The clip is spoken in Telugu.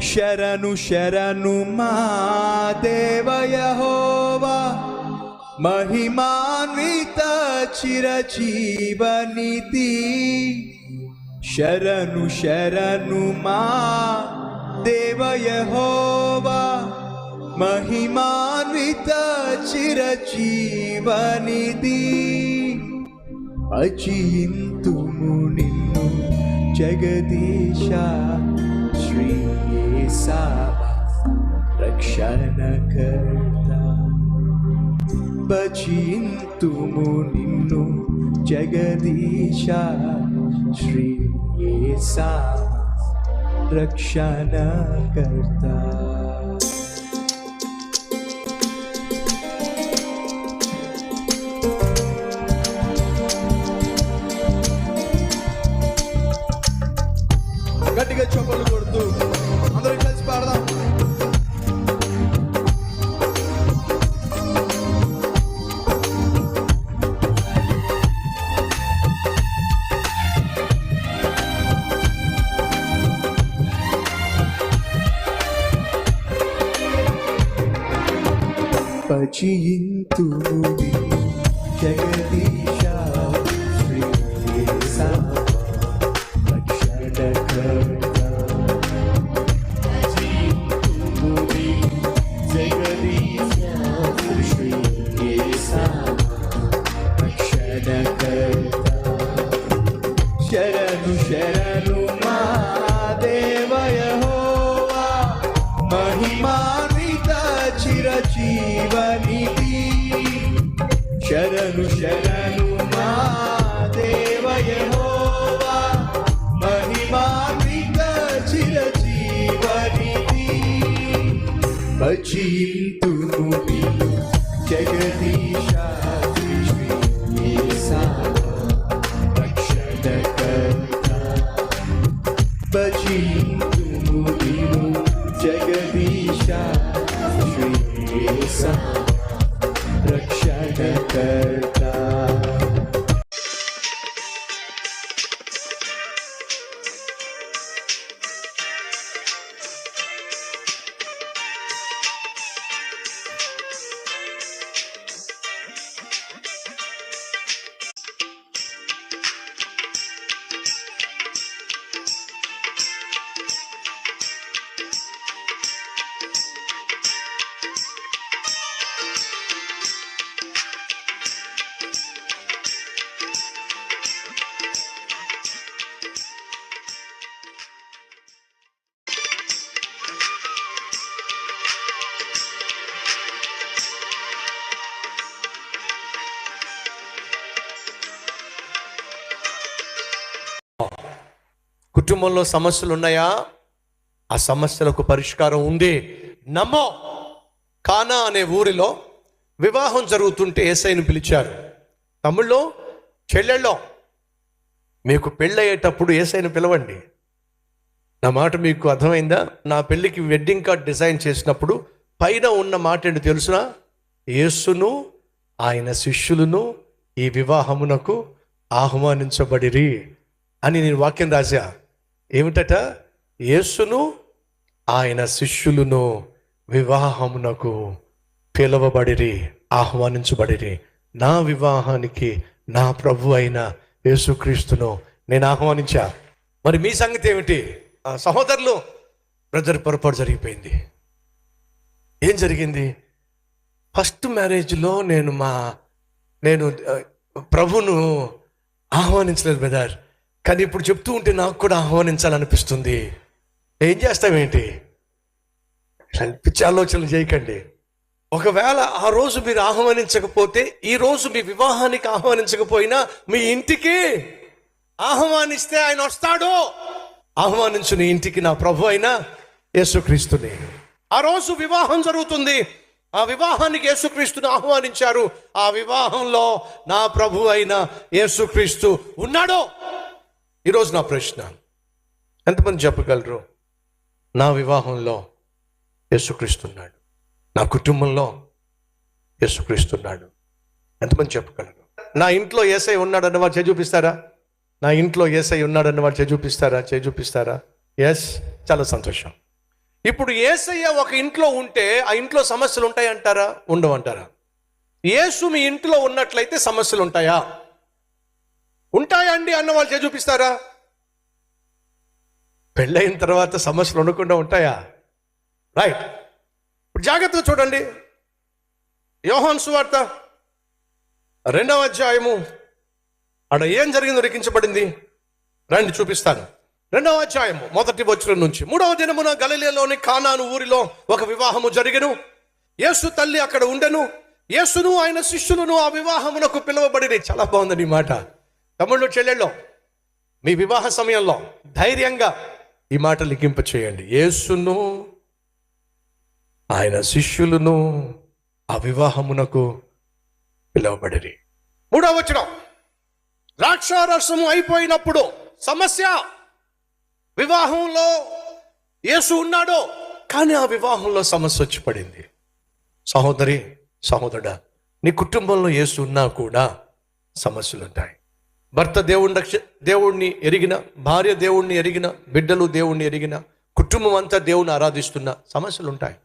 శరణు శరణు మా దేవ యెహోవా, మహిమాన్విత చిరజీవనిధి. శరణు శరణు మా దేవ యెహోవా, మహిమాన్విత చిరజీవనిధి. అజింతుము నిన్ను జగదీశ, శ్రీ యేసయ్య రక్షణకర్త. భజింతుము నిన్ను జగదీశ, శ్రీ యేసయ్య రక్షణకర్త. గట్టిగా చప్పట్లు కొడుతూ అందరూ కలిసి పాడదాం. భజింతుము నిన్ను జగదీశ, శ్రీ యేసయ్య రక్షణకర్త. భజింతుము నిన్ను జగదీశ, శ్రీ యేసయ్య రక్షణకర్త. శరణు శరణు మా దేవ యెహోవా, మహిమాన్విత చిరజీవనిధి. శరణు శరణు మా దేవ యెహోవా, మహిమాన్విత చిరజీవనిధి. భజింతుము నిన్ను జగదీశ, శ్రీ యేసయ్య రక్షణకర్త. భజింతుము నిన్ను జగదీశ, శ్రీ యేసయ్య రక్షణకర్త. కుటుంబంలో సమస్యలు ఉన్నాయా? ఆ సమస్యలకు పరిష్కారం ఉంది. నమ్మో. కానా అనే ఊరిలో వివాహం జరుగుతుంటే యేసయ్యను పిలిచారు. తమ్ముళ్ళు, చెల్లెళ్ళో, మీకు పెళ్ళయ్యేటప్పుడు యేసయ్యను పిలవండి. నా మాట మీకు అర్థమైందా? నా పెళ్ళికి వెడ్డింగ్ కార్డ్ డిజైన్ చేసినప్పుడు పైన ఉన్న మాట ఏంటి తెలుసునా? యేసును ఆయన శిష్యులను ఈ వివాహమునకు ఆహ్వానించబడిరి అని నేను వాక్యం రాశా. ఏమిటట? యేసును ఆయన శిష్యులను వివాహమునకు పిలవబడిరి, ఆహ్వానించబడిరి. నా వివాహానికి నా ప్రభు అయిన యేసుక్రీస్తును నేను ఆహ్వానించా. మరి మీ సంగతి ఏమిటి? సహోదరులు, బ్రదర్, పొరపాటు జరిగిపోయింది. ఏం జరిగింది? ఫస్ట్ మ్యారేజ్లో నేను ప్రభును ఆహ్వానించలేదు బ్రదర్, కానీ ఇప్పుడు చెప్తూ ఉంటే నాకు కూడా ఆహ్వానించాలనిపిస్తుంది. ఏం చేస్తామేంటి? పిచ్చి ఆలోచనలు చేయకండి. ఒకవేళ ఆ రోజు మీరు ఆహ్వానించకపోతే, ఈ రోజు మీ వివాహానికి ఆహ్వానించకపోయినా మీ ఇంటికి ఆహ్వానిస్తే ఆయన వస్తాడు. ఆహ్వానించు నీ ఇంటికి నా ప్రభు అయిన యేసుక్రీస్తుని. ఆ రోజు వివాహం జరుగుతుంది. ఆ వివాహానికి యేసుక్రీస్తుని ఆహ్వానించారు. ఆ వివాహంలో నా ప్రభు అయిన యేసుక్రీస్తు ఉన్నాడు. ఈరోజు నా ప్రశ్న, ఎంతమంది చెప్పగలరు నా వివాహంలో యేసుక్రీస్తున్నాడు, నా కుటుంబంలో యేసుక్రీస్తున్నాడు? ఎంతమంది చెప్పగలరు? నా ఇంట్లో యేసయ్య ఉన్నాడన్న వారు చేయి చూపిస్తారా? నా ఇంట్లో యేసయ్య ఉన్నాడన్న వాళ్ళు చేయి చూపిస్తారా? ఎస్, చాలా సంతోషం. ఇప్పుడు యేసయ్య ఒక ఇంట్లో ఉంటే ఆ ఇంట్లో సమస్యలు ఉంటాయంటారా? ఉండవంటారా? యేసు మీ ఇంట్లో ఉన్నట్లయితే సమస్యలు ఉంటాయా? ఉంటాయండి అన్న వాళ్ళు చేయి చూపిస్తారా? పెళ్ళైన తర్వాత సమస్యలు ఉండకుండా ఉంటాయా? రైట్. ఇప్పుడు జాగ్రత్తగా చూడండి. యోహాను సువార్త 2వ అధ్యాయము, అక్కడ ఏం జరిగిందో లిఖించబడింది. రండి చూపిస్తాను. 2వ అధ్యాయము 1వ వచనం నుంచి. 3వ దినమున గలిలయలోని కానాను ఊరిలో ఒక వివాహము జరిగెను. యేసు తల్లి అక్కడ ఉండెను. యేసును ఆయన శిష్యులను ఆ వివాహమునకు పిలువబడిరి. చాలా బాగుంది ఈ మాట. తమ్ముళ్ళు చెల్లెళ్ళు, మీ వివాహ సమయంలో ధైర్యంగా ఈ మాట లిఖింప చేయండి. యేసును ఆయన శిష్యులను ఆ వివాహమునకు పిలువబడిరి. 3వ వచనం, ద్రాక్షారసము అయిపోయినప్పుడు సమస్య. వివాహంలో యేసు ఉన్నాడు, కానీ ఆ వివాహంలో సమస్య వచ్చి పడింది. సహోదరి, సహోదరుడా, నీ కుటుంబంలో యేసు ఉన్నా కూడా సమస్యలు ఉంటాయి. భర్త దేవుణ్ణి ఎరిగిన, భార్య దేవుణ్ణి ఎరిగిన, బిడ్డలు దేవుణ్ణి ఎరిగిన, కుటుంబం అంతా దేవుణ్ణి ఆరాధిస్తున్న సమస్యలు ఉంటాయి.